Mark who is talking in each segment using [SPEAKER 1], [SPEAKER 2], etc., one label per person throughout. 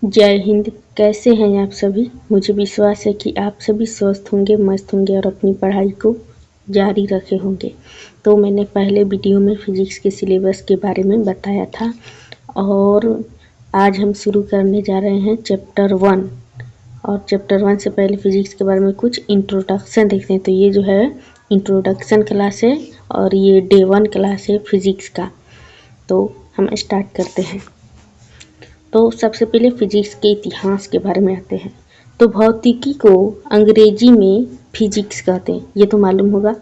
[SPEAKER 1] जय हिंद। कैसे हैं आप सभी। मुझे विश्वास है कि आप सभी स्वस्थ होंगे, मस्त होंगे और अपनी पढ़ाई को जारी रखे होंगे। तो मैंने पहले वीडियो में फिजिक्स के सिलेबस के बारे में बताया था और आज हम शुरू करने जा रहे हैं चैप्टर 1। और चैप्टर 1 से पहले फिजिक्स के बारे में कुछ इंट्रोडक्शन देखते हैं। तो ये जो है इंट्रोडक्शन क्लास है और ये डे 1 क्लास है फिजिक्स का। तो हम स्टार्ट करते हैं। तो सबसे पहले फिजिक्स के इतिहास के बारे में आते हैं। तो भौतिकी को अंग्रेजी में फिजिक्स कहते हैं, ये तो मालूम होगा।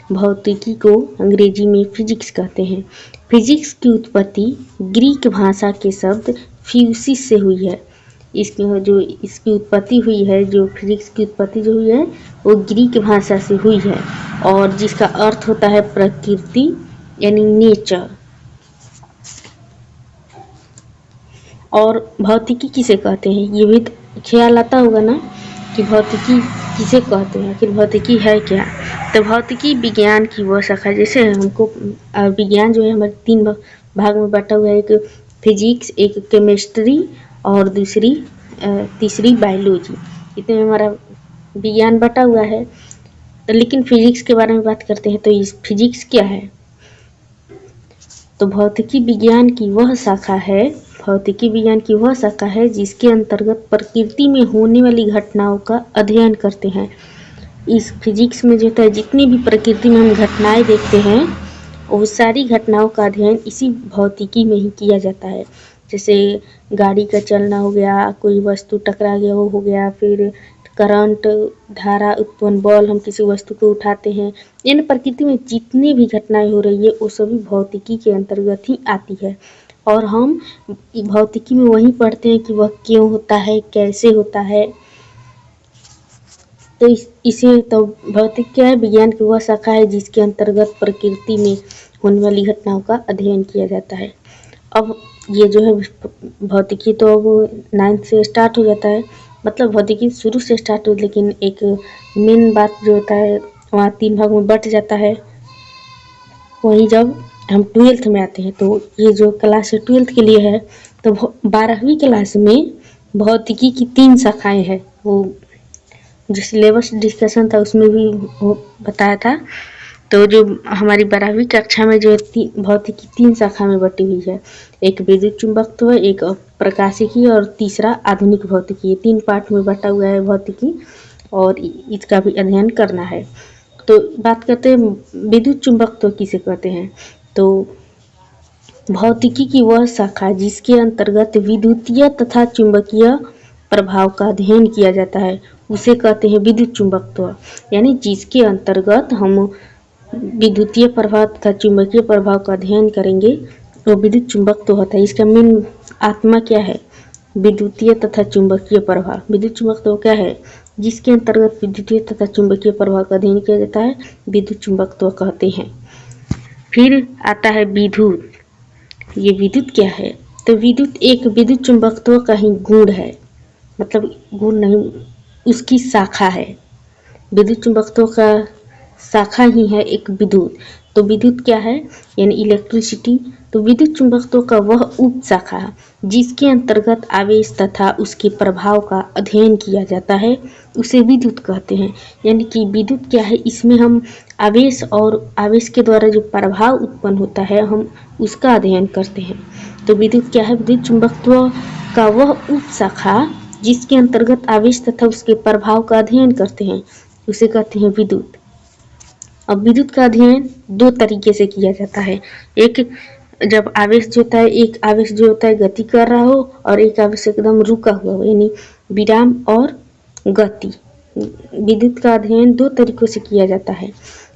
[SPEAKER 1] भौतिकी को अंग्रेजी में फिजिक्स कहते हैं। फिजिक्स की उत्पत्ति ग्रीक भाषा के शब्द फ्यूसिस से हुई है। इसकी उत्पत्ति हुई है, जो फिजिक्स की उत्पत्ति जो हुई है वो ग्रीक भाषा से हुई है और जिसका अर्थ होता है प्रकृति यानी नेचर। और भौतिकी किसे कहते हैं, ये भी तो ख्याल आता होगा ना कि भौतिकी किसे कहते हैं, आखिर भौतिकी है क्या। तो भौतिकी विज्ञान की वह शाखा, जैसे हमको विज्ञान जो है हमारे 3 भाग में बटा हुआ है। एक फिजिक्स, एक केमिस्ट्री और तीसरी बायोलॉजी। इतने में हमारा विज्ञान बटा हुआ है। तो लेकिन फिजिक्स के बारे में बात करते हैं तो इस फिजिक्स क्या है। तो भौतिकी विज्ञान की वह शाखा है जिसके अंतर्गत प्रकृति में होने वाली घटनाओं का अध्ययन करते हैं। इस फिजिक्स में जो है जितनी भी प्रकृति में हम घटनाएं देखते हैं वो सारी घटनाओं का अध्ययन इसी भौतिकी में ही किया जाता है। जैसे गाड़ी का चलना हो गया, कोई वस्तु टकरा गया वो हो गया, फिर करंट, धारा उत्पन्न, बल, हम किसी वस्तु को उठाते हैं। इन प्रकृति में जितनी भी घटनाएं हो रही है वो सभी भौतिकी के अंतर्गत ही आती है। और हम भौतिकी में वही पढ़ते हैं कि वह क्यों होता है, कैसे होता है। तो इसे तो भौतिक क्या है, विज्ञान की वह शाखा है जिसके अंतर्गत प्रकृति में होने वाली घटनाओं का अध्ययन किया जाता है। अब ये जो है भौतिकी तो अब 9th से स्टार्ट हो जाता है, मतलब भौतिकी शुरू से स्टार्ट हो, लेकिन एक मेन बात जो होता है वहाँ 3 भाग में बट जाता है। वही जब हम 12th में आते हैं तो ये जो क्लास 12th के लिए है, तो 12वीं क्लास में भौतिकी की 3 शाखाएं हैं। वो जो सिलेबस डिस्कशन था उसमें भी वो बताया था। तो जो हमारी 12वीं कक्षा में जो भौतिकी 3 शाखा में बटी हुई है, एक विद्युत चुंबकत्व, एक प्रकाशिकी और तीसरा आधुनिक भौतिकी। ये 3 पार्ट में बटा हुआ है भौतिकी और इसका भी अध्ययन करना है। तो बात करते हैं विद्युत चुंबकत्व किसे कहते हैं। तो भौतिकी की वह शाखा जिसके अंतर्गत विद्युतीय तथा चुंबकीय प्रभाव का अध्ययन किया जाता है उसे कहते हैं विद्युत चुंबकत्व। यानी जिसके अंतर्गत हम विद्युतीय प्रभाव तथा चुंबकीय प्रभाव का अध्ययन करेंगे वो विद्युत चुंबकत्व होता है। इसका मेन आत्मा क्या है, विद्युतीय तथा चुंबकीय प्रभाव। विद्युत चुंबकत्व क्या है, जिसके अंतर्गत विद्युतीय तथा चुंबकीय प्रभाव का अध्ययन किया जाता है, विद्युत चुंबकत्व कहते हैं। फिर आता है विद्युत। ये विद्युत क्या है, तो विद्युत एक विद्युत चुंबकत्व का ही गुण है, मतलब गुण नहीं, उसकी शाखा है। विद्युत चुंबकत्व का शाखा ही है एक विद्युत। तो विद्युत क्या है, यानी इलेक्ट्रिसिटी। तो विद्युत चुंबकत्व का वह उप शाखा जिसके अंतर्गत आवेश तथा उसके प्रभाव का अध्ययन किया जाता है उसे विद्युत कहते हैं। यानी कि विद्युत क्या है, इसमें हम आवेश और आवेश के द्वारा जो प्रभाव उत्पन्न होता है हम उसका अध्ययन करते हैं। तो विद्युत क्या है, विद्युत चुंबकत्व का वह उप शाखा जिसके अंतर्गत आवेश तथा उसके प्रभाव का अध्ययन करते हैं उसे कहते हैं विद्युत। अब विद्युत का अध्ययन 2 तरीके से किया जाता है। एक जब आवेश जो होता है, एक आवेश जो होता है गति कर रहा हो और एक आवेश एकदम रुका हुआ हो, यानी विराम और गति। विद्युत का अध्ययन 2 तरीकों से किया जाता है,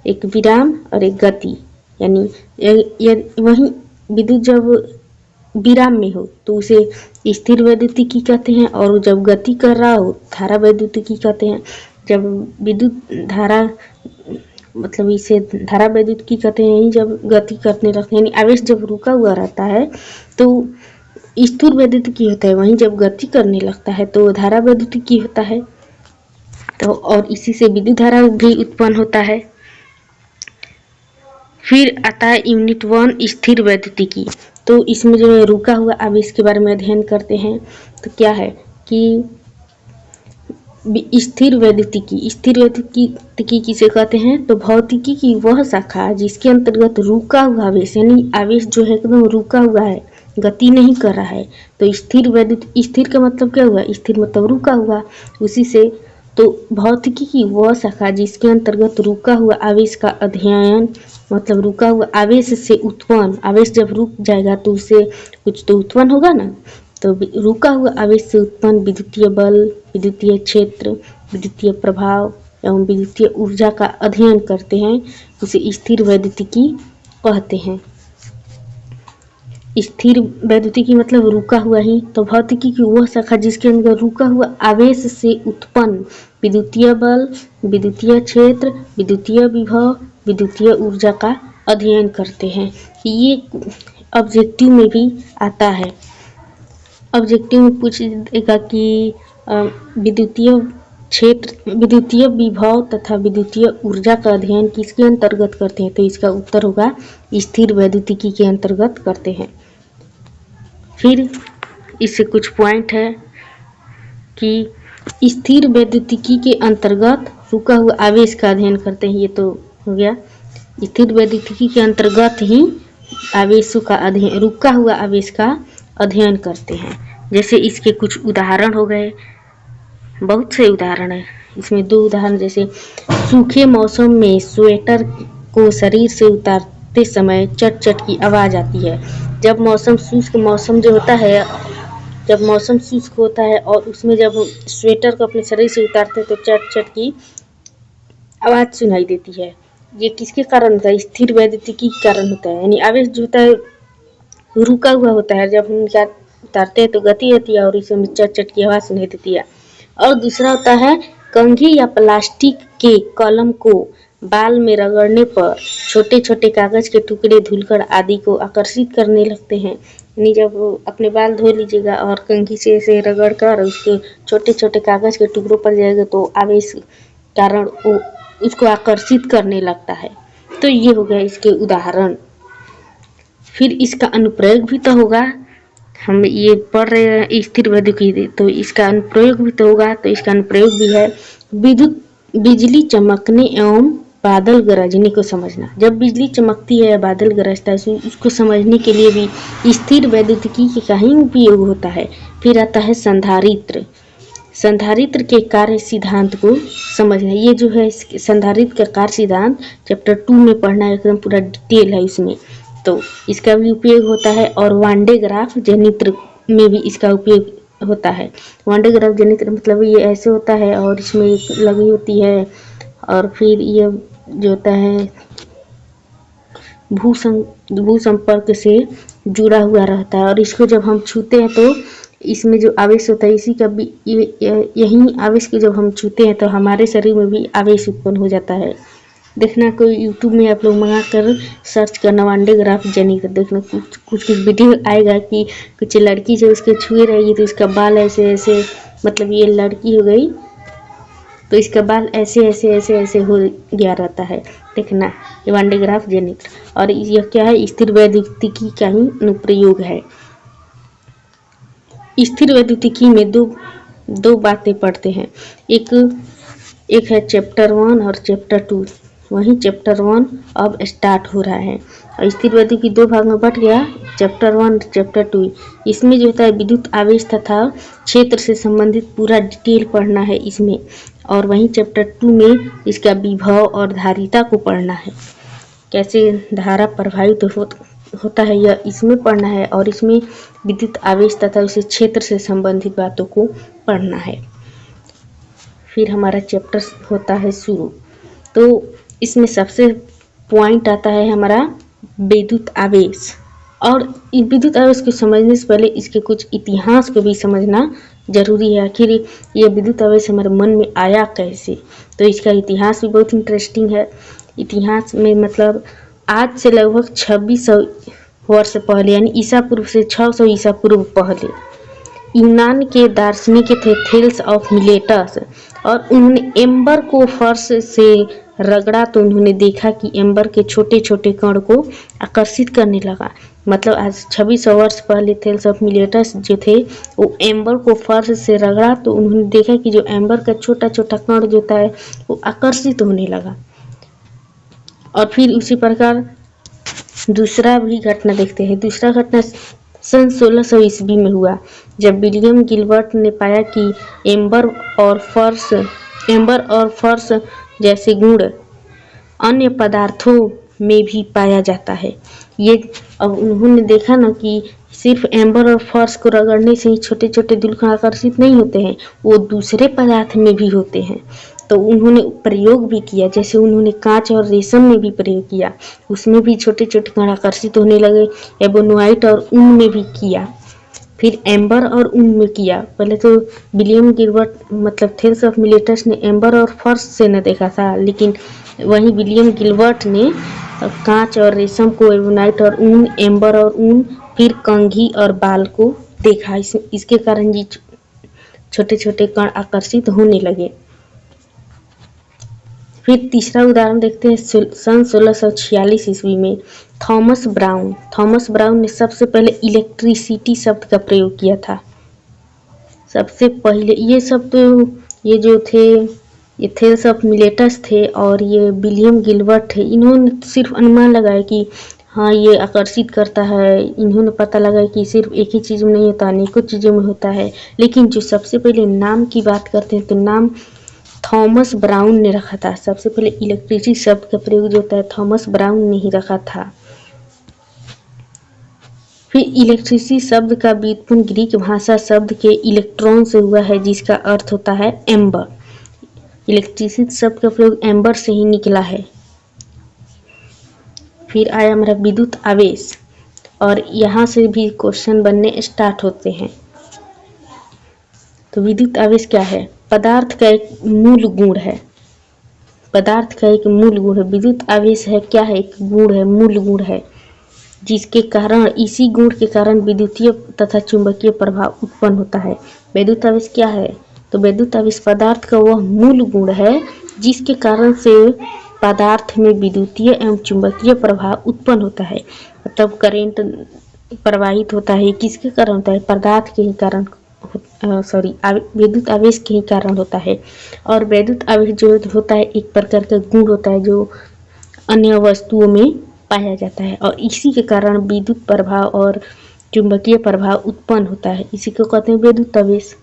[SPEAKER 1] एक विराम और एक गति। यानी वही विद्युत जब विराम में हो तो उसे स्थिर वैद्युतिकी कहते हैं और जब गति कर रहा हो धारा वैद्युतिकी कहते हैं। जब विद्युत धारा, मतलब इसे धारा वैद्युतिकी कहते हैं जब गति करने लगते हैं, यानी आवेश जब रुका हुआ रहता है तो स्थिर वैद्युतिकी होता है, वहीं जब गति करने लगता है तो धारा वैद्युतिकी होता है। तो और इसी से विद्युत धारा भी उत्पन्न होता है। फिर आता है यूनिट 1 स्थिर वैद्युतिकी। तो इसमें जो है रुका हुआ आवेश के बारे में अध्ययन करते हैं। तो क्या है कि स्थिर वैद्युतिकी किसे कहते हैं? तो भौतिकी की वह शाखा जिसके अंतर्गत रुका हुआ आवेश, यानी आवेश जो है एकदम रुका हुआ है, गति नहीं कर रहा है। तो स्थिर का मतलब क्या हुआ? स्थिर मतलब रुका हुआ, उसी से। तो भौतिकी की वह शाखा जिसके अंतर्गत रुका हुआ आवेश का अध्ययन, मतलब रुका हुआ आवेश से उत्पन्न, आवेश जब रुक जाएगा तो उससे कुछ तो उत्पन्न होगा ना। तो रुका हुआ आवेश से उत्पन्न विद्युतीय बल, विद्युतीय क्षेत्र, विद्युतीय प्रभाव एवं विद्युतीय ऊर्जा का अध्ययन करते हैं, उसे स्थिर वैद्युतिकी कहते हैं। स्थिर वैद्युतिकी मतलब रुका हुआ ही। तो भौतिकी की वह शाखा जिसके अंदर रुका हुआ आवेश से उत्पन्न विद्युतीय बल, विद्युतीय क्षेत्र, विद्युतीय विभव, विद्युतीय ऊर्जा का अध्ययन करते हैं। ये ऑब्जेक्टिव में भी आता है। ऑब्जेक्टिव में पूछ देगा कि विद्युतीय क्षेत्र, विद्युतीय विभव तथा विद्युतीय ऊर्जा का अध्ययन किसके अंतर्गत करते हैं? तो इसका उत्तर होगा स्थिर वैद्युतिकी के अंतर्गत करते हैं। फिर इससे कुछ पॉइंट है कि स्थिर वैद्युतिकी के अंतर्गत रुका हुआ आवेश का अध्ययन करते हैं। ये तो हो गया। स्थिर वैद्युतिकी के अंतर्गत ही आवेशों का अध्ययन, रुका हुआ आवेश का अध्ययन करते हैं। जैसे इसके कुछ उदाहरण हो गए, बहुत से उदाहरण है इसमें। 2 उदाहरण, जैसे सूखे मौसम में स्वेटर को शरीर से उतारते समय चट चट की आवाज़ आती है। जब मौसम शुष्क मौसम जो होता है, जब मौसम शुष्क होता है और उसमें जब स्वेटर को अपने शरीर से उतारते हैं तो चट चट की आवाज़ सुनाई देती है। ये किसके कारण होता है? स्थिर वैद्युतिकी के कारण होता है। यानी आवेश जो होता है रुका हुआ होता है, जब हम क्या उतारते हैं तो गति होती है और इसमें चट चट की आवाज़ सुनाई देती है। और दूसरा होता है कंघी या प्लास्टिक के कलम को बाल में रगड़ने पर छोटे छोटे कागज के टुकड़े, धूलकण आदि को आकर्षित करने लगते हैं। यानी जब अपने बाल धो लीजिएगा और कंघी से ऐसे रगड़ कर उसके छोटे छोटे कागज के टुकड़ों पर जाएगा तो आवेश कारण वो उसको आकर्षित करने लगता है। तो ये हो गया इसके उदाहरण। फिर इसका अनुप्रयोग भी तो होगा। हम ये पढ़ रहे हैं स्थिर वैद्युतिकी, तो इसका अनुप्रयोग भी तो होगा। तो इसका अनुप्रयोग भी है बिजली चमकने एवं बादल गरजने को समझना। जब बिजली चमकती है या बादल गरजता है उसको समझने के लिए भी स्थिर वैद्युतिकी का ही उपयोग होता है। फिर आता है संधारित्र। संधारित्र के कार्य सिद्धांत को समझना। ये जो है संधारित्र का कार्य सिद्धांत चैप्टर 2 में पढ़ना है, एकदम पूरा डिटेल है इसमें। तो इसका भी उपयोग होता है। और वांडे ग्राफ जनित्र में भी इसका उपयोग होता है। वांडे ग्राफ जनित्र मतलब ये ऐसे होता है और इसमें एक लगी होती है और फिर ये जो होता है भू संपर्क से जुड़ा हुआ रहता है। और इसको जब हम छूते हैं तो इसमें जो आवेश होता है इसी का भी यही आवेश को जब हम छूते हैं तो हमारे शरीर में भी आवेश उत्पन्न हो जाता है। देखना कोई यूट्यूब में आप लोग मंगा कर सर्च करना वांडे ग्राफ जनित्र, देखना कुछ वीडियो आएगा कि कुछ लड़की जो उसके छुए रहेगी तो इसका बाल ऐसे ऐसे, मतलब ये लड़की हो गई तो इसका बाल ऐसे ऐसे ऐसे ऐसे हो गया रहता है। देखना ये वांडे ग्राफ जनित्र। और यह क्या है? स्थिर वैद्युतिकी का ही अनुप्रयोग है। स्थिर वैद्युतिकी में दो बातें पढ़ते हैं। एक है चैप्टर 1 और चैप्टर 2। वहीं चैप्टर 1 अब स्टार्ट हो रहा है। और स्थिर वैद्युतिकी 2 भाग में बट गया, चैप्टर 1 चैप्टर 2। इसमें जो होता है विद्युत आवेश तथा क्षेत्र से संबंधित पूरा डिटेल पढ़ना है इसमें। और वहीं चैप्टर 2 में इसका विभव और धारिता को पढ़ना है, कैसे धारा प्रभावित होता है यह इसमें पढ़ना है। और इसमें विद्युत आवेश तथा उसे क्षेत्र से संबंधित बातों को पढ़ना है। फिर हमारा चैप्टर होता है शुरू। तो इसमें सबसे पॉइंट आता है हमारा विद्युत आवेश। और विद्युत आवेश को समझने से पहले इसके कुछ इतिहास को भी समझना जरूरी है। आखिर ये विद्युत आवेश हमारे मन में आया कैसे, तो इसका इतिहास भी बहुत इंटरेस्टिंग है। इतिहास में मतलब आज से लगभग 2600 वर्ष पहले, यानी ईसा पूर्व से 600 ईसा पूर्व पहले यूनान के दार्शनिक थे थेल्स ऑफ मिलेटस, और उन्होंने एम्बर को फर्श से रगड़ा तो उन्होंने देखा कि एम्बर के छोटे छोटे कण को आकर्षित करने लगा। मतलब आज 2600 वर्ष पहले थेल्स ऑफ मिलेटस जो थे वो एम्बर को फर्श से रगड़ा तो उन्होंने देखा कि जो एम्बर का छोटा छोटा कण जो होता है वो आकर्षित होने लगा। और फिर उसी प्रकार दूसरा भी घटना देखते हैं। दूसरा घटना सन 1600 ईस्वी में हुआ, जब विलियम गिलबर्ट ने पाया कि एम्बर और फर्श जैसे गुण अन्य पदार्थों में भी पाया जाता है। ये अब उन्होंने देखा ना कि सिर्फ एम्बर और फर्श को रगड़ने से ही छोटे छोटे धूलकण आकर्षित नहीं होते हैं, वो दूसरे पदार्थ में भी होते हैं। तो उन्होंने प्रयोग भी किया, जैसे उन्होंने कांच और रेशम में भी प्रयोग किया, उसमें भी छोटे छोटे कण आकर्षित होने लगे। एबोनाइट और ऊन में भी किया, फिर एम्बर और ऊन में किया। पहले तो विलियम गिलबर्ट मतलब थेल्स ऑफ मिलेटस ने एम्बर और फर्श से न देखा था, लेकिन वहीं विलियम गिलबर्ट ने कांच और रेशम को, एबोनाइट और ऊन, एम्बर और ऊन, फिर कंघी और बाल को देखा। इसके कारण ये छोटे छोटे कण आकर्षित होने लगे। फिर तीसरा उदाहरण देखते हैं। सन 1646 ईस्वी में थॉमस ब्राउन ने सबसे पहले इलेक्ट्रिसिटी शब्द का प्रयोग किया था। सबसे पहले ये सब तो ये जो थे ये थेल्स ऑफ मिलेटस थे और ये विलियम गिलबर्ट थे। इन्होंने सिर्फ अनुमान लगाया कि हाँ ये आकर्षित करता है। इन्होंने पता लगाया कि सिर्फ एक ही चीज़ में नहीं होता, अनेकों चीज़ों में होता है। लेकिन जो सबसे पहले नाम की बात करते हैं तो नाम थॉमस ब्राउन ने रखा था। सबसे पहले इलेक्ट्रिसिटी शब्द का प्रयोग जो होता है थॉमस ब्राउन ने ही रखा था। फिर इलेक्ट्रिसिटी शब्द का व्युत्पन्न ग्रीक भाषा शब्द के इलेक्ट्रॉन से हुआ है, जिसका अर्थ होता है एम्बर। इलेक्ट्रिसिटी शब्द का प्रयोग एम्बर से ही निकला है। फिर आया हमारा विद्युत आवेश, और यहाँ से भी क्वेश्चन बनने स्टार्ट होते हैं। तो विद्युत आवेश क्या है? पदार्थ का एक मूल गुण है। पदार्थ का एक मूल गुण है विद्युत आवेश। है क्या है? एक गुण है, मूल गुण है, जिसके कारण, इसी गुण के कारण विद्युतीय तथा चुंबकीय प्रभाव उत्पन्न होता है। विद्युत आवेश क्या है? तो विद्युत आवेश पदार्थ का वह मूल गुण है जिसके कारण से पदार्थ में विद्युतीय एवं चुंबकीय प्रभाव उत्पन्न होता है। मतलब करंट प्रवाहित होता है, किसके कारण होता है? पदार्थ के ही कारण, विद्युत आवेश के ही कारण होता है। और विद्युत आवेश जो होता है एक प्रकार का गुण होता है जो अन्य वस्तुओं में पाया जाता है, और इसी के कारण विद्युत प्रभाव और चुंबकीय प्रभाव उत्पन्न होता है। इसी को कहते हैं विद्युत आवेश।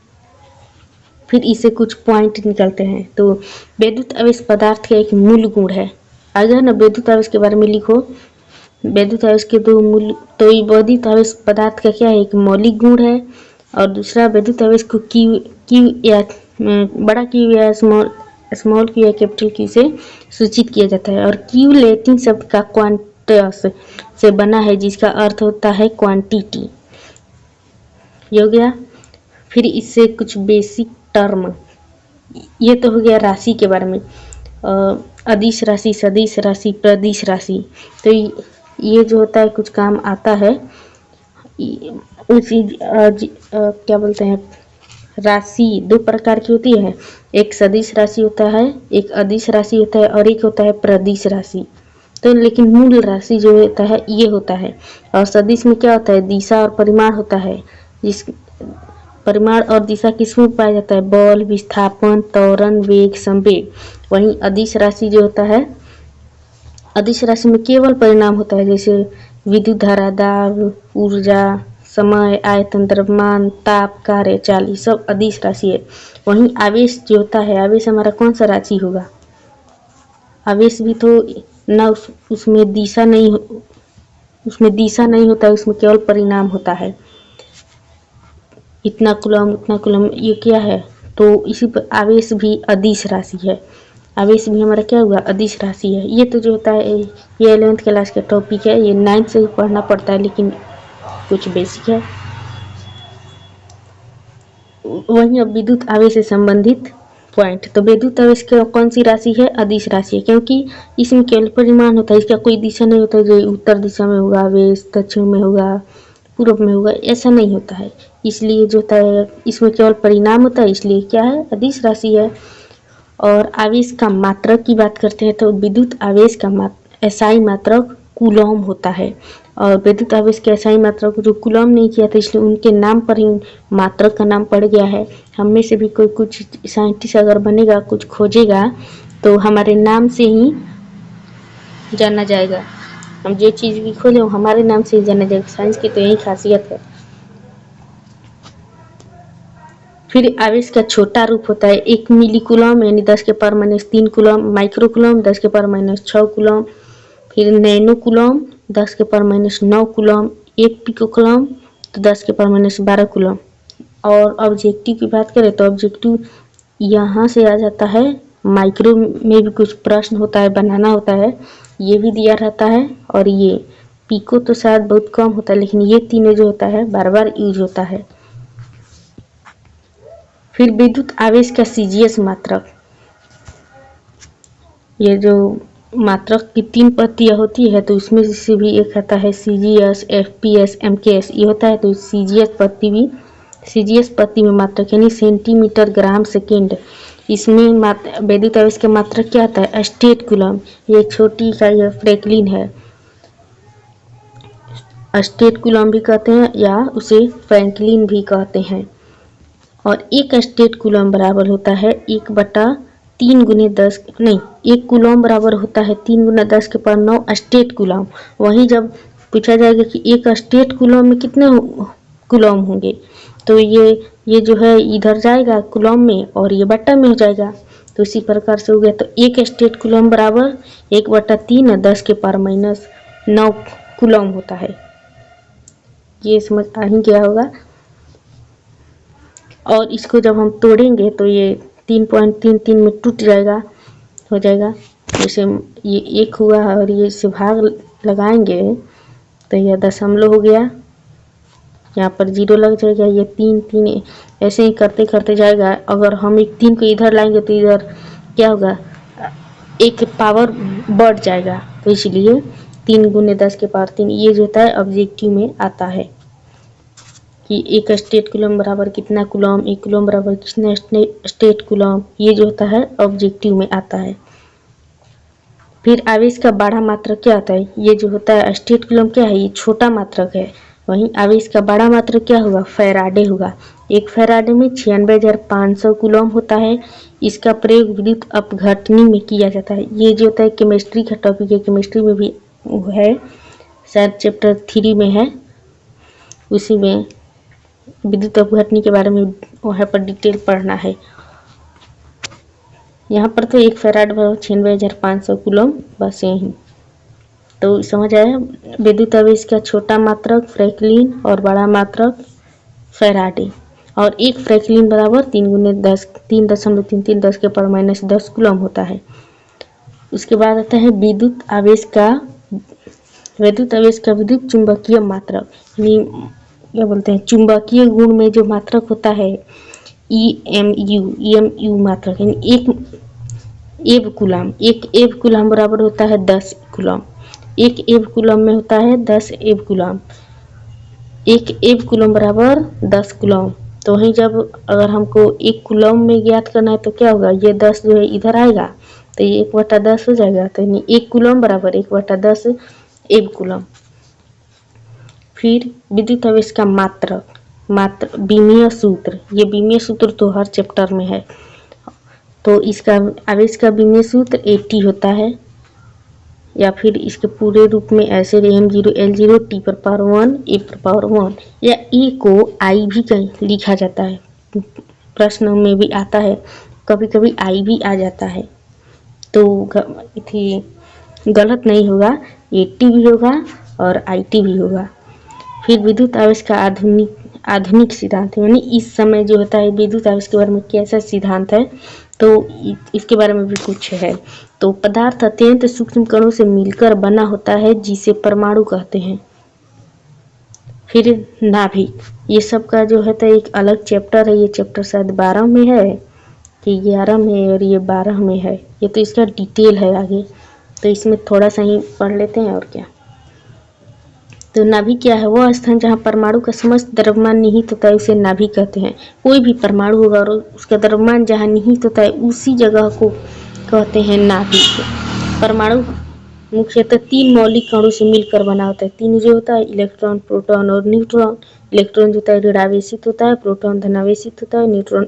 [SPEAKER 1] फिर इसे कुछ पॉइंट निकलते हैं। तो विद्युत आवेश पदार्थ का एक मूल गुण है। अगर ना विद्युत आवेश के बारे में लिखो, विद्युत आवेश के दो मूल, तो विद्युत आवेश पदार्थ का क्या है? एक मौलिक गुण है, और दूसरा विद्युत आवेश को क्यू या बड़ा क्यू या स्मॉल क्यू या कैपिटल क्यू से सूचित किया जाता है। और क्यू लैटिन शब्द का क्वांटस से बना है, जिसका अर्थ होता है क्वांटिटी। ये हो गया। फिर इससे कुछ बेसिक टर्म, ये तो हो गया राशि के बारे में। अदिश राशि, सदिश राशि, प्रदिश राशि। तो ये जो होता है कुछ काम आता है। उसी क्या बोलते हैं, राशि दो प्रकार की होती है। एक सदिश राशि होता है, एक अदिश राशि होता है, और एक होता है प्रदिश राशि। तो लेकिन मूल राशि जो होता है ये होता है। और सदिश में क्या होता है? दिशा और परिमाण होता है। जिस परिमाण और दिशा किसमें पाया जाता है? बल, विस्थापन, त्वरण, वेग, संवेग। वहीं अदिश राशि जो होता है, अदिश राशि में केवल परिणाम होता है, जैसे विद्युत धारा, दाब, ऊर्जा, समय, आयतन, द्रव्यमान, ताप, कार्य, चाल, ये सब अदिश राशि है। वहीं आवेश जो होता है, आवेश हमारा कौन सा राशि होगा? आवेश भी तो न उसमें दिशा नहीं होता है, उसमें केवल परिणाम होता है। इतना कूलम, उतना कूलम, ये क्या है? तो इसी पर आवेश भी अदिश राशि है। आवेश भी हमारा क्या हुआ? अदिश राशि है। ये तो जो होता है ये 11th क्लास का टॉपिक है, ये 9th से भी पढ़ना पड़ता है, लेकिन कुछ बेसिक है। वहीं अब विद्युत आवेश से संबंधित पॉइंट। तो विद्युत आवेश कौन सी राशि है? अदिश राशि है, क्योंकि इसमें केवल परिमाण होता है, इसका कोई दिशा नहीं होता है। जो उत्तर दिशा में होगा आवेश, दक्षिण में होगा, पूर्व में होगा, ऐसा नहीं होता है। इसलिए जो होता है इसमें केवल परिणाम होता है, इसलिए क्या है? अदिश राशि है। और आवेश का मात्रक की बात करते हैं तो विद्युत आवेश का एसआई मात्रक कूलॉम होता है। और विद्युत आवेश के एसआई मात्रक जो कूलॉम नहीं किया था इसलिए उनके नाम पर ही मात्रक का नाम पड़ गया है। हम में से भी कोई कुछ साइंटिस्ट अगर बनेगा, कुछ खोजेगा तो हमारे नाम से ही जाना जाएगा। हम जो चीज़ भी खोले वो हमारे नाम से ही जाना जाएगा। साइंस की तो यही खासियत है। फिर आवेश का छोटा रूप होता है 1 मिली कूलॉम यानी 10 के power minus 3 coulomb, micro coulomb 10 के पावर माइनस 6 कूलॉम, फिर नैनो कूलॉम 10 के power minus 9 coulomb, 1 pico coulomb तो 10 के पावर माइनस 12 कूलॉम। और ऑब्जेक्टिव की बात करें तो ऑब्जेक्टिव यहाँ से आ जाता है। माइक्रो में भी कुछ प्रश्न होता है, बनाना होता है, ये भी दिया रहता है। और ये पिको तो शायद बहुत कम होता है, लेकिन ये तीनों जो होता है बार बार यूज होता है। फिर विद्युत आवेश का सीजीएस मात्रक, ये जो मात्रक की 3 पत्तियां होती है तो इसमें से भी एक आता है सीजीएस, एफपीएस, एमकेएस, ये होता है। तो सीजीएस पत्ती में मात्रक यानी सेंटीमीटर ग्राम सेकेंड, इसमें विद्युत आवेश का मात्रक क्या आता है स्टेट कूलम। ये छोटी इकाई है, फ्रैंकलिन है, स्टेट कूलम भी कहते हैं या उसे फ्रैंकलिन भी कहते हैं। और 1 स्टेट कूलम बराबर होता है 1/3 गुने 10 नहीं 1 कूलम बराबर होता है 3 गुना 10 के पावर 9 स्टेट कूलम। वहीं जब पूछा जाएगा कि 1 स्टेट कूलम में कितने कूलम होंगे तो ये जो है इधर जाएगा कूलम में और ये बट्टा में हो जाएगा। तो इसी प्रकार से हो गया। तो 1 स्टेट कूलम बराबर 1/3 10 के पावर माइनस 9 कूलम होता है। ये समझ आ ही गया होगा। और इसको जब हम तोड़ेंगे तो ये 3.33 में टूट जाएगा, हो जाएगा। जैसे ये 1 हुआ है और ये इसे भाग लगाएंगे तो यह दशमलव हो गया, यहाँ पर 0 लग जाएगा। ये 3 ऐसे ही करते करते जाएगा। अगर हम एक 3 को इधर लाएंगे तो इधर क्या होगा, 1 पावर बढ़ जाएगा। तो इसलिए 3 गुने 10 के पावर 3 ये जो होता है ऑब्जेक्टिव में आता है कि 1 स्टेट कूलम बराबर कितना कूलम, 1 कूलम बराबर कितना स्टेट कूलम, ये जो होता है ऑब्जेक्टिव में आता है। फिर आवेश का बड़ा मात्रक क्या होता है, ये जो होता है स्टेट कूलम क्या है, ये छोटा मात्रक है। वहीं आवेश का बड़ा मात्रक क्या होगा, फैराडे होगा। 1 फैराडे में 96,500 कूलम होता है। इसका प्रयोग विद्युत अपघटनी में किया जाता है। ये जो होता है केमिस्ट्री का टॉपिक है, केमिस्ट्री में भी है, शायद चैप्टर 3 में है, उसी में विद्युत अपघटनी के बारे में वहाँ पर डिटेल पढ़ना है। यहाँ पर तो 1 फैराड बराबर 96,500 कूलम, बस यही तो समझ आया। विद्युत आवेश का छोटा मात्रक फ्रैंकलिन और बड़ा मात्रक फैराडे। और 1 फ्रैंकलिन बराबर 3 गुने 10 3.33 10 के पावर माइनस 10 कूलम होता है। उसके बाद आता है विद्युत आवेश का विद्युत चुंबकीय मात्रक, यानी क्या बोलते हैं चुंबकीय गुण में जो मात्रक होता है EMU मात्रक, यानी 1 एव कूलम। 1 एव कूलम बराबर होता है 10 कूलम। 1 एव कूलम में होता है 10 एव कूलम। 1 एव कूलम बराबर 10 कूलम। तो वहीं जब अगर हमको 1 कूलम में ज्ञात करना है तो क्या होगा, ये 10 जो है इधर आएगा तो ये 1/10 हो जाएगा। तो यानी 1 कूलम बराबर 1/10 एव कूलम। फिर विद्युत आवेश का मात्र बीमीय सूत्र, ये बीमीय सूत्र तो हर चैप्टर में है। तो इसका आवेश का बीमीय सूत्र AT होता है, या फिर इसके पूरे रूप में ऐसे M0 L0 T पर पावर 1 A पर पावर 1, या E को I भी कहीं लिखा जाता है, प्रश्न में भी आता है, कभी कभी I भी आ जाता है। तो गलत नहीं होगा, AT भी होगा और IT भी होगा। फिर विद्युत आवेश का आधुनिक सिद्धांत, यानी इस समय जो होता है विद्युत आवेश के बारे में कैसा सिद्धांत है, तो इसके बारे में भी कुछ है। तो पदार्थ अत्यंत सूक्ष्म कणों से मिलकर बना होता है जिसे परमाणु कहते हैं। फिर नाभिक, ये सब का जो है तो एक अलग चैप्टर है। ये चैप्टर शायद 12 में है कि 11 में, और ये 12 में है। ये तो इसका डिटेल है आगे, तो इसमें थोड़ा सा ही पढ़ लेते हैं और क्या। तो नाभि क्या है? वह स्थान जहाँ परमाणु का समस्त द्रव्यमान निहित होता है उसे नाभि कहते हैं। कोई भी परमाणु होगा और उसका द्रव्यमान जहाँ निहित होता है उसी जगह को कहते हैं नाभि। परमाणु मुख्यतः 3 मौलिक कणों से मिलकर बना होता है। 3 जो होता है इलेक्ट्रॉन, प्रोटॉन और न्यूट्रॉन। इलेक्ट्रॉन जो होता है ऋणावेशित होता है, प्रोटॉन धनावेशित होता है, न्यूट्रॉन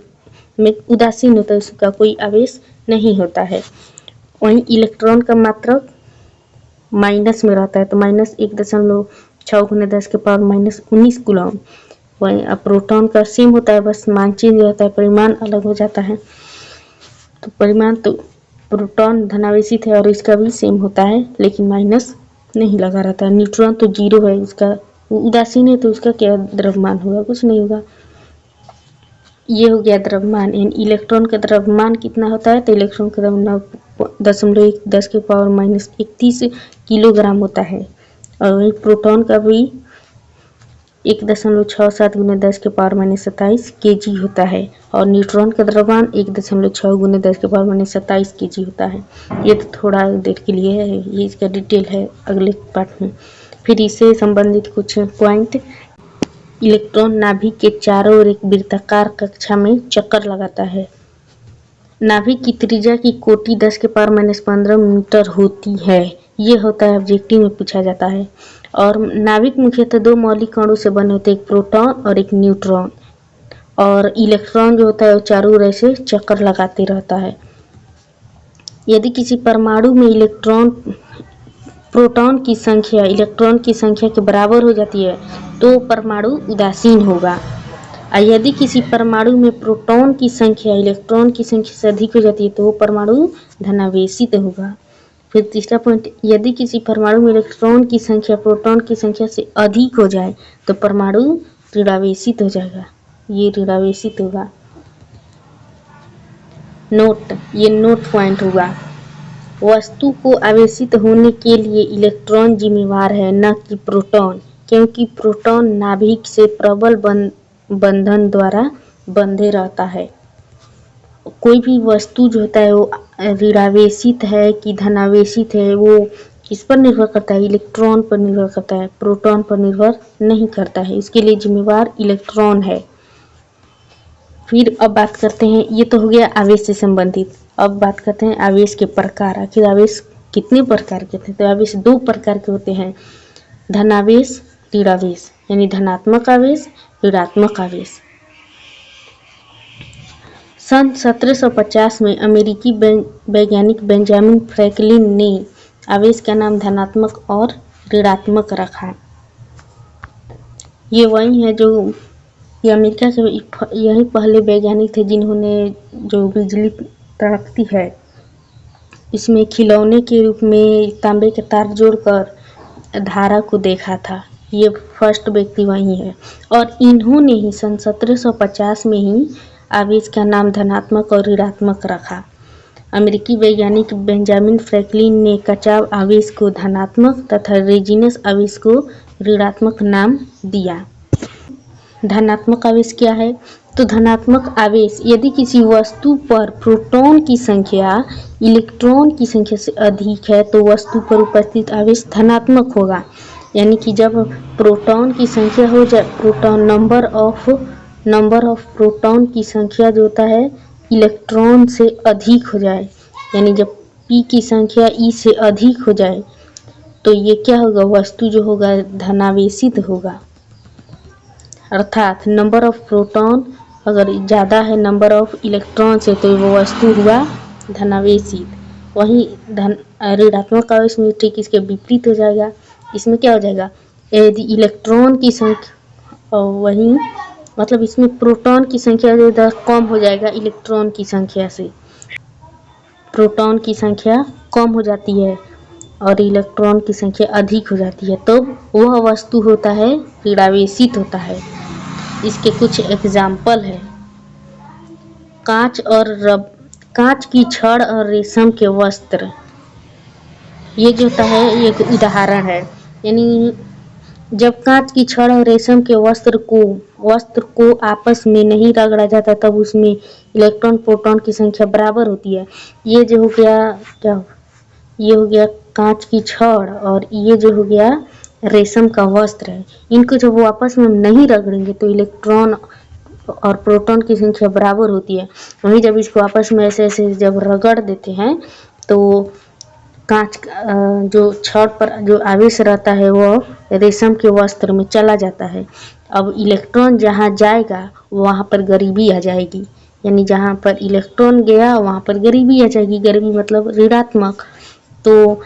[SPEAKER 1] में उदासीन होता है, उसका कोई आवेश नहीं होता है। वहीं इलेक्ट्रॉन का मात्रक माइनस में रहता है, तो -1.6 × 10⁻⁻19 कूलम। वहीं प्रोटॉन का सेम होता है, बस मान चेंज रहता है, परिमाण अलग हो जाता है। तो परिमाण तो प्रोटॉन धनावेशित है और इसका भी सेम होता है, लेकिन माइनस नहीं लगा रहता है। न्यूट्रॉन तो 0 है, उसका उदासीन है, तो उसका क्या द्रव्यमान होगा? कुछ नहीं होगा। ये हो गया द्रव्यमान। इलेक्ट्रॉन का द्रव्यमान कितना होता है? तो इलेक्ट्रॉन का द्रव्यमान 0.10⁻⁻31 किलोग्राम होता है। और वही प्रोटॉन का भी 1.67 × 10⁻⁻27 kg होता है। और न्यूट्रॉन का द्रव्यमान 1.6 × 10⁻⁻27 kg होता है। ये तो थोड़ा देर के लिए है, ये इसका डिटेल है अगले पार्ट में। फिर इससे संबंधित कुछ पॉइंट। इलेक्ट्रॉन नाभि के चारों ओर एक वृत्ताकार कक्षा में चक्कर लगाता है। नाभि की त्रिज्या की कोटि 10⁻⁻15 मीटर होती है। ये होता है ऑब्जेक्टिव में पूछा जाता है। और नाभिक मुख्यतः 2 मौलिक कणों से बने होते हैं, एक प्रोटॉन और एक न्यूट्रॉन। और इलेक्ट्रॉन जो होता है वो चारों ओर ऐसे चक्कर लगाते रहता है। यदि किसी परमाणु में प्रोटॉन की संख्या इलेक्ट्रॉन की संख्या के बराबर हो जाती है तो परमाणु उदासीन होगा। और यदि किसी परमाणु में प्रोटॉन की संख्या इलेक्ट्रॉन की संख्या से अधिक हो जाती है तो वो परमाणु धनावेशित होगा। फिर तीसरा पॉइंट, यदि किसी परमाणु में इलेक्ट्रॉन की संख्या प्रोटॉन की संख्या से अधिक हो जाए तो परमाणु ऋणावेशित हो जाएगा, ये ऋणावेशित होगा। नोट, ये नोट पॉइंट हुआ। वस्तु को आवेशित होने के लिए इलेक्ट्रॉन जिम्मेवार है, न कि प्रोटॉन, क्योंकि प्रोटॉन नाभिक से प्रबल बंधन द्वारा बंधे रहता है। कोई भी वस्तु जो होता है वो ऋणावेशित है कि धनावेशित है, वो किस पर निर्भर करता है? इलेक्ट्रॉन पर निर्भर करता है, प्रोटॉन पर निर्भर नहीं करता है। इसके लिए जिम्मेवार इलेक्ट्रॉन है। फिर अब बात करते हैं, ये तो हो गया आवेश से संबंधित। अब बात करते हैं आवेश के प्रकार। आखिर आवेश कितने प्रकार के थे? तो आवेश 2 प्रकार के होते हैं, धनावेश, ऋणावेश, यानी धनात्मक आवेश, ऋणात्मक आवेश। सन 1750 में अमेरिकी वैज्ञानिक बेंजामिन फ्रैंकलिन ने आवेश का नाम धनात्मक और ऋणात्मक रखा। ये वही है जो ये अमेरिका के यही पहले वैज्ञानिक थे जिन्होंने जो बिजली तड़कती है इसमें खिलौने के रूप में तांबे के तार जोड़कर धारा को देखा था। ये फर्स्ट व्यक्ति वही है। और इन्होंने ही सन 1750 में ही आवेश का नाम धनात्मक और ऋणात्मक रखा। अमेरिकी वैज्ञानिक बेंजामिन फ्रैंकलिन ने कचाव आवेश को धनात्मक तथा रेजिनस आवेश को ऋणात्मक नाम दिया। धनात्मक आवेश क्या है? तो धनात्मक आवेश यदि किसी वस्तु पर प्रोटॉन की संख्या इलेक्ट्रॉन की संख्या से अधिक है तो वस्तु पर उपस्थित आवेश धनात्मक होगा। यानी कि जब प्रोटॉन की संख्या हो जाए, प्रोटॉन नंबर ऑफ प्रोटॉन की संख्या जो होता है इलेक्ट्रॉन से अधिक हो जाए, यानी जब P की संख्या E से अधिक हो जाए तो ये क्या होगा? वस्तु जो होगा धनावेशित होगा। अर्थात नंबर ऑफ प्रोटॉन अगर ज़्यादा है नंबर ऑफ इलेक्ट्रॉन से तो वो वस्तु हुआ धनावेशित। वहीं ऋणात्मक आवेश में ठीक इसके विपरीत हो जाएगा। इसमें क्या हो जाएगा? यदि इलेक्ट्रॉन की संख्या और वहीं मतलब इसमें प्रोटॉन की संख्या ज़्यादा कम हो जाएगा इलेक्ट्रॉन की संख्या से। प्रोटॉन की संख्या कम हो जाती है और इलेक्ट्रॉन की संख्या अधिक हो जाती है, तो वह वस्तु होता है ऋणावेशित होता है। इसके कुछ एग्जाम्पल है, कांच की छड़ और रेशम के वस्त्र। ये जो होता है ये एक उदाहरण है। यानी जब कांच की छड़ और रेशम के वस्त्र को आपस में नहीं रगड़ा जाता तब उसमें इलेक्ट्रॉन प्रोटॉन की संख्या बराबर होती है। ये जो हो गया क्या? ये हो गया कांच की छड़ और ये जो हो गया रेशम का वस्त्र है, इनको जब वो आपस में नहीं रगड़ेंगे तो इलेक्ट्रॉन और प्रोटॉन की संख्या बराबर होती है। वहीं जब इसको आपस में ऐसे ऐसे जब रगड़ देते हैं तो कांच जो छड़ पर जो आवेश रहता है वो रेशम के वस्त्र में चला जाता है। अब इलेक्ट्रॉन जहाँ जाएगा वहाँ पर गरीबी आ जाएगी, यानी जहाँ पर इलेक्ट्रॉन गया वहाँ पर गरीबी आ जाएगी। गरीबी मतलब ऋणात्मक। तो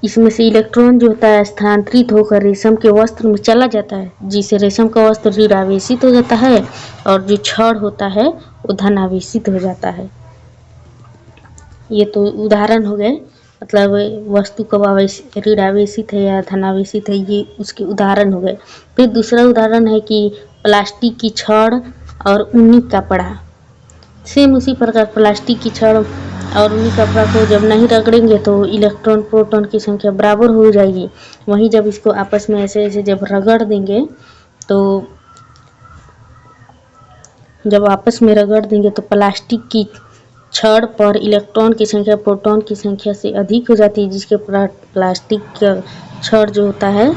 [SPEAKER 1] इसमें से इलेक्ट्रॉन जो होता है स्थानांतरित होकर रेशम के वस्त्र में चला जाता है, जिससे रेशम का वस्त्र ऋणावेशित हो जाता है और जो छड़ होता है वो धनावेशित हो जाता है। ये तो उदाहरण हो गए, मतलब वस्तु कब ऋणावेशित है या धनावेशित है, ये उसके उदाहरण हो गए। फिर दूसरा उदाहरण है कि प्लास्टिक की छड़ और ऊनी कपड़ा। सेम उसी प्रकार प्लास्टिक की छड़ और ऊनी कपड़ा को जब नहीं रगड़ेंगे तो इलेक्ट्रॉन प्रोटॉन की संख्या बराबर हो जाएगी। वहीं जब इसको आपस में ऐसे ऐसे जब रगड़ देंगे तो जब आपस में रगड़ देंगे तो प्लास्टिक की छड़ पर इलेक्ट्रॉन की संख्या प्रोटॉन की संख्या से अधिक हो जाती है, जिसके प्लास्टिक का छड़ जो होता है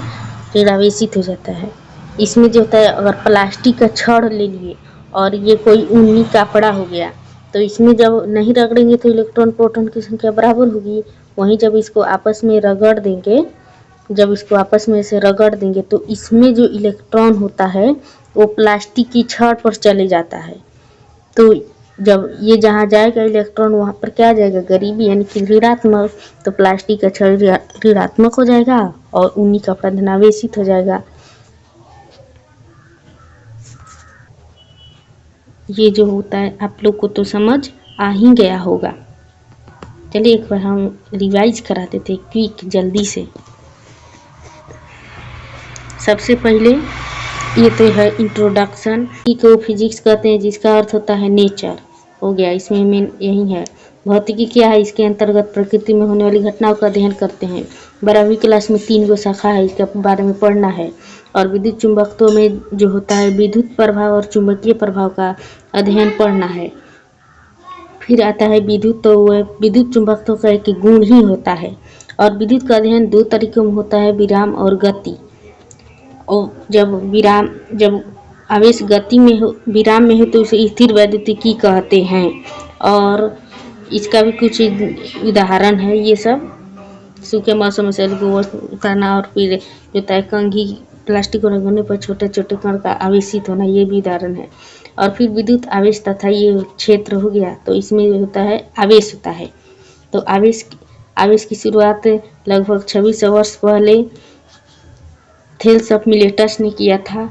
[SPEAKER 1] ऋणावेशित हो जाता है। इसमें जो होता है, अगर प्लास्टिक का छड़ ले लिए और ये कोई ऊनी कपड़ा हो गया तो इसमें जब नहीं रगड़ेंगे तो इलेक्ट्रॉन प्रोटॉन की संख्या बराबर होगी। वहीं जब इसको आपस में रगड़ देंगे, जब इसको आपस में से रगड़ देंगे तो इसमें जो इलेक्ट्रॉन होता है वो प्लास्टिक की छड़ पर चले जाता है। तो जब ये जहाँ जाएगा इलेक्ट्रॉन वहाँ पर क्या आ जाएगा, गरीबी यानी कि ऋणात्मक। तो प्लास्टिक का छड़ ऋणात्मक हो जाएगा और ऊनी कपड़ा धनावेशित हो जाएगा। ये जो होता है आप लोग को तो समझ आ ही गया होगा। चलिए एक बार हम रिवाइज कराते थे क्विक जल्दी से। सबसे पहले ये तो है इंट्रोडक्शन, को फिजिक्स कहते हैं जिसका अर्थ होता है नेचर हो गया, इसमें मेन यही है। भौतिकी क्या है, इसके अंतर्गत प्रकृति में होने वाली घटनाओं का अध्ययन करते हैं। 12वीं क्लास में 3 गो शाखा है, इसके बारे में पढ़ना है। और विद्युत चुंबकत्व में जो होता है विद्युत प्रभाव और चुंबकीय प्रभाव का अध्ययन पढ़ना है। फिर आता है विद्युत, तो वह विद्युत चुंबकत्व का एक गुण ही होता है। और विद्युत का अध्ययन 2 तरीकों में होता है, विराम और गति। और जब आवेश गति में हो, विराम में हो तो उसे स्थिर वैद्युतिकी कहते हैं। और इसका भी कुछ उदाहरण है। ये सब सूखे मौसम में शरीर को उतारना, और फिर जो होता है कंघी प्लास्टिक को रगड़ने पर छोटे छोटे कण का आवेशित होना, ये भी उदाहरण है। और फिर विद्युत आवेश तथा ये क्षेत्र हो गया, तो इसमें होता है आवेश होता है। तो आवेश की शुरुआत लगभग 2600 वर्ष पहले थेल्स ऑफ मिलेटस ने किया था।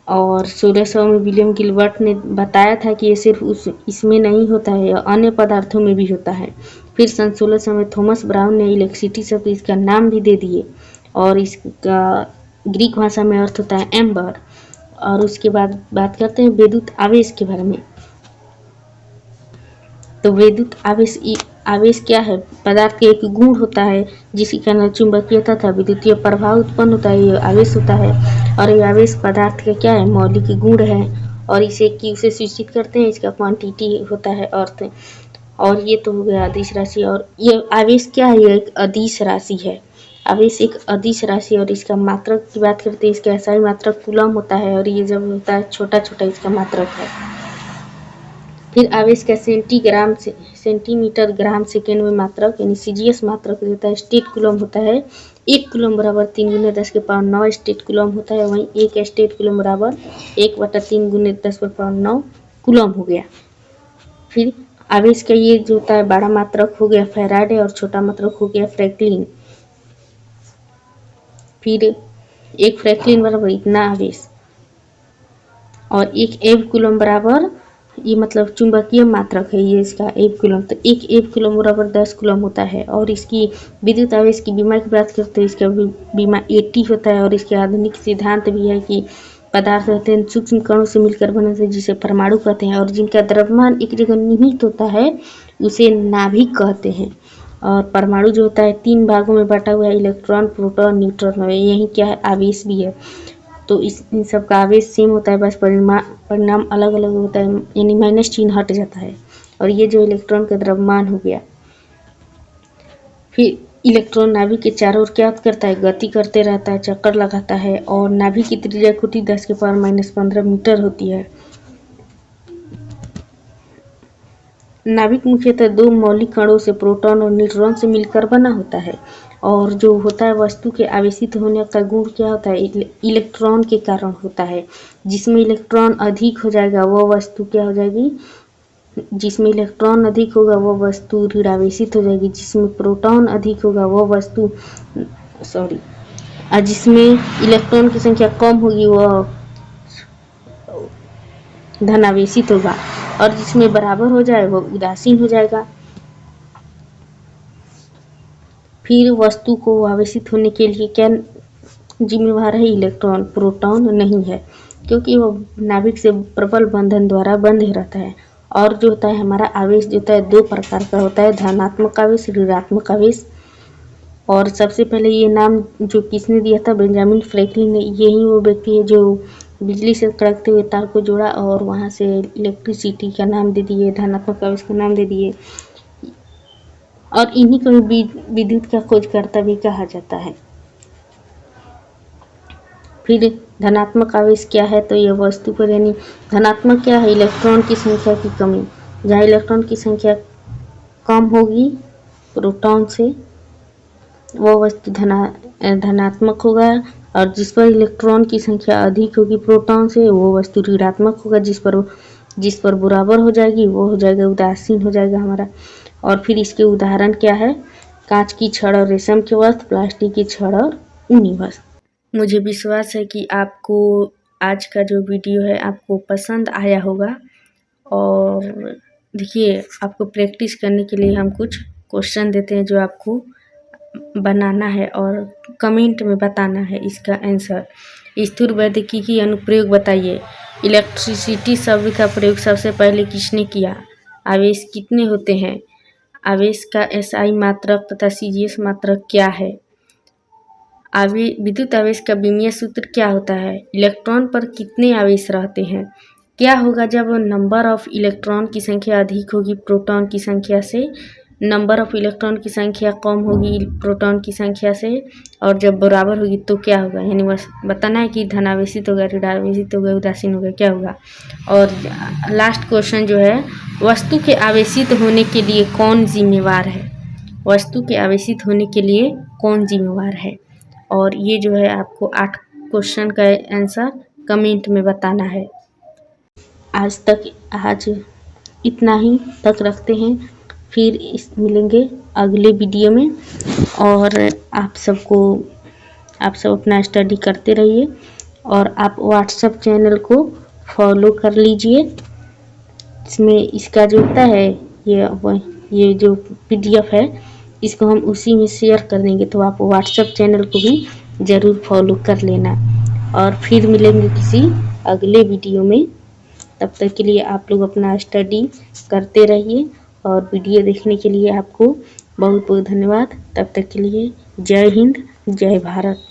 [SPEAKER 1] और 1600 में विलियम गिलबर्ट ने बताया था कि ये सिर्फ इसमें नहीं होता है, अन्य पदार्थों में भी होता है। फिर सन 1600 में थॉमस ब्राउन ने इलेक्ट्रिसिटी शब्द इसका नाम भी दे दिए, और इसका ग्रीक भाषा में अर्थ होता है एम्बर। और उसके बाद बात करते हैं विद्युत आवेश के बारे में। तो विद्युत आवेश क्या है, पदार्थ का एक गुण होता है जिसके कारण चुंबकीय तथा विद्युतीय प्रभाव उत्पन्न होता है, ये आवेश होता है। और ये आवेश पदार्थ का क्या है, मौलिक गुण है। और इसे उसे सूचित करते हैं, इसका क्वांटिटी होता है अर्थ। और ये तो हो गया अदिश राशि। और ये आवेश क्या है, ये एक अदिश राशि है। आवेश एक अदिश राशि, और इसका मात्रक की बात करते हैं, इसका ऐसा ही मात्रक कूलम होता है। और ये जब होता है छोटा छोटा इसका मात्रक है। फिर आवेश का सेंटीमीटर ग्राम सेकेंड में मात्रक यानी सीजीएस मात्रक होता है। स्टेट कूलम होता है 1 कूलम बराबर 3 × 10⁹ स्टेट कूलम होता है। वहीं 1 स्टेट कूलम बराबर 1/3 × 10⁹ कूलम हो गया। फिर आवेश का ये जो होता है बड़ा मात्रक हो गया फैराडे, और छोटा मात्रक हो गया फ्रैंकलिन। फिर 1 फ्रैंकलिन बराबर इतना आवेश, और 1 एव कूलम बराबर, ये मतलब चुंबकीय मात्रक है ये इसका 1 कूलम। तो 1 एव कूलम बराबर 10 कूलम होता है। और इसकी विद्युत आवेश की बीमा की बात करते हैं, इसका बीमा 80 होता है। और इसके आधुनिक सिद्धांत भी है कि पदार्थ होते हैं सूक्ष्म कणों से मिलकर बने थे, जिसे परमाणु कहते हैं। और जिनका द्रव्यमान एक जगह निहित होता है उसे नाभिक कहते हैं। और परमाणु जो होता है 3 भागों में बटा हुआ है, इलेक्ट्रॉन, प्रोटॉन, न्यूट्रॉन। यही क्या है, आवेश भी है। तो इन सब का आवेश सेम होता है, बस परिणाम अलग अलग होता है, यानी माइनस चिन्ह हट जाता है। और ये जो इलेक्ट्रॉन का द्रव्यमान हो गया। फिर इलेक्ट्रॉन नाभिक के चारों ओर क्या करता है, गति करते रहता है, चक्कर लगाता है और नाभिक की त्रिज्या कुटी 10⁻⁻15 मीटर होती है। नाभिक मुख्यतः दो मौलिक कणों से, प्रोटॉन और न्यूट्रॉन से मिलकर बना होता है। और जो होता है वस्तु के आवेशित होने का गुण क्या होता है, इलेक्ट्रॉन के कारण होता है। जिसमें इलेक्ट्रॉन अधिक हो जाएगा वह वस्तु क्या हो जाएगी, जिसमें इलेक्ट्रॉन अधिक होगा वह वस्तु ऋणावेशित हो जाएगी। जिसमें प्रोटॉन अधिक होगा वह वस्तु जिसमें इलेक्ट्रॉन की संख्या कम होगी वह धनावेशित होगा और जिसमें बराबर हो जाए वह उदासीन हो जाएगा। फिर वस्तु को आवेशित होने के लिए क्या जिम्मेवार है, इलेक्ट्रॉन, प्रोटॉन नहीं है, क्योंकि वह नाभिक से प्रबल बंधन द्वारा बंधे रहता है। और जो होता है हमारा आवेश जो होता है दो प्रकार का होता है, धनात्मक आवेश, ऋणात्मक आवेश। और सबसे पहले ये नाम जो किसने दिया था, बेंजामिन फ्रैंकलिन ने। यही वो व्यक्ति है जो बिजली से कड़कते हुए तार को जोड़ा और वहाँ से इलेक्ट्रिसिटी का नाम दे दिए, धनात्मक आवेश का नाम दे दिए। और इन्हीं को विद्युत का खोजकर्ता भी कहा जाता है। फिर धनात्मक आवेश क्या है, तो यह वस्तु पर यानी धनात्मक क्या है, इलेक्ट्रॉन की संख्या की कमी। जहाँ इलेक्ट्रॉन की संख्या कम होगी प्रोटॉन से वह वस्तु धनात्मक होगा और जिस पर इलेक्ट्रॉन की संख्या अधिक होगी प्रोटॉन से वो वस्तु ऋणात्मक होगा। जिस पर बराबर हो जाएगी वो हो जाएगा उदासीन हो जाएगा हमारा। और फिर इसके उदाहरण क्या है, कांच की छड़ और रेशम के वस्त्र, प्लास्टिक की छड़ और ऊनी वस्त्र। मुझे विश्वास है कि आपको आज का जो वीडियो है आपको पसंद आया होगा। और देखिए, आपको प्रैक्टिस करने के लिए हम कुछ क्वेश्चन देते हैं जो आपको बनाना है और कमेंट में बताना है इसका आंसर। स्थूलवैद्यकी की अनुप्रयोग बताइए। इलेक्ट्रिसिटी शब्द का प्रयोग सबसे पहले किसने किया? आवेश कितने होते हैं? आवेश का एसआई मात्रक तथा सीजीएस मात्रक क्या है? विद्युत आवेश का विमीय सूत्र क्या होता है? इलेक्ट्रॉन पर कितने आवेश रहते हैं? क्या होगा जब नंबर ऑफ इलेक्ट्रॉन की संख्या अधिक होगी प्रोटॉन की संख्या से, नंबर ऑफ इलेक्ट्रॉन की संख्या कम होगी प्रोटॉन की संख्या से, और जब बराबर होगी तो क्या होगा? यानी बस बताना है कि धनावेशित होगा, ऋणावेशित होगा, उदासीन होगा, क्या होगा। और लास्ट क्वेश्चन जो है, वस्तु के आवेशित होने के लिए कौन जिम्मेवार है? वस्तु के आवेशित होने के लिए कौन जिम्मेवार है? और ये जो है आपको 8 क्वेश्चन का आंसर कमेंट में बताना है। आज इतना ही तक रखते हैं, फिर मिलेंगे अगले वीडियो में। और आप सब अपना स्टडी करते रहिए और आप व्हाट्सएप चैनल को फॉलो कर लीजिए। इसमें इसका जो होता है ये जो PDF है इसको हम उसी में शेयर कर देंगे, तो आप व्हाट्सएप चैनल को भी ज़रूर फॉलो कर लेना। और फिर मिलेंगे किसी अगले वीडियो में। तब तक के लिए आप लोग अपना स्टडी करते रहिए और वीडियो देखने के लिए आपको बहुत बहुत धन्यवाद। तब तक के लिए जय हिंद, जय भारत।